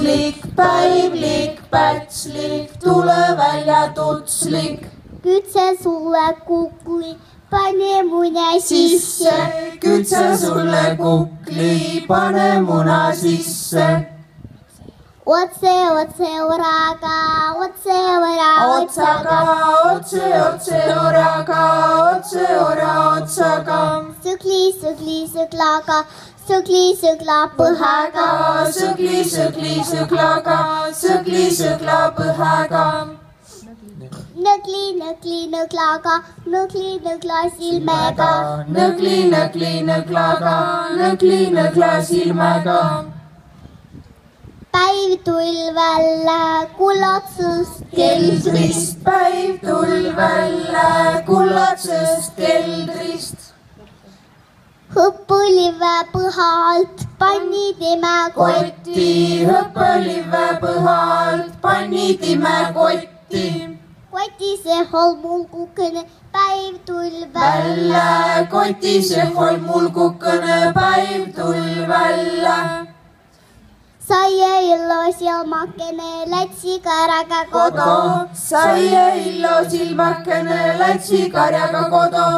tutslik, päivlik, pätslik, tule välja tutslik. Kütse sulle kukli, pane mune sisse. Kütse sulle kukli, pane muna sisse. Otse oraga, otse ora otsaga. Otse oraga, otse ora otsaga. Sõkli sõklaga, sõkli sõkla põhaga. Sõkli sõklaga, sõkli sõkla põhaga. Nõkli nõklaga, nõkli nõkla silmega. Nõkli nõklaga, nõkli nõkla silmega. Päiv tulvel kullatsust keldrist. Päiv tulvel kullatsust keldrist. Hõppulive põha alt panni tema kotti. Hõppulive põha alt panni tema kotti. Koti see holmul kukene, päiv tulvel. Koti see holmul kukene, päiv tulvel. Saie illo silmakene, lätsi karjaga kodu. Saie illo silmakene, lätsi karjaga kodu.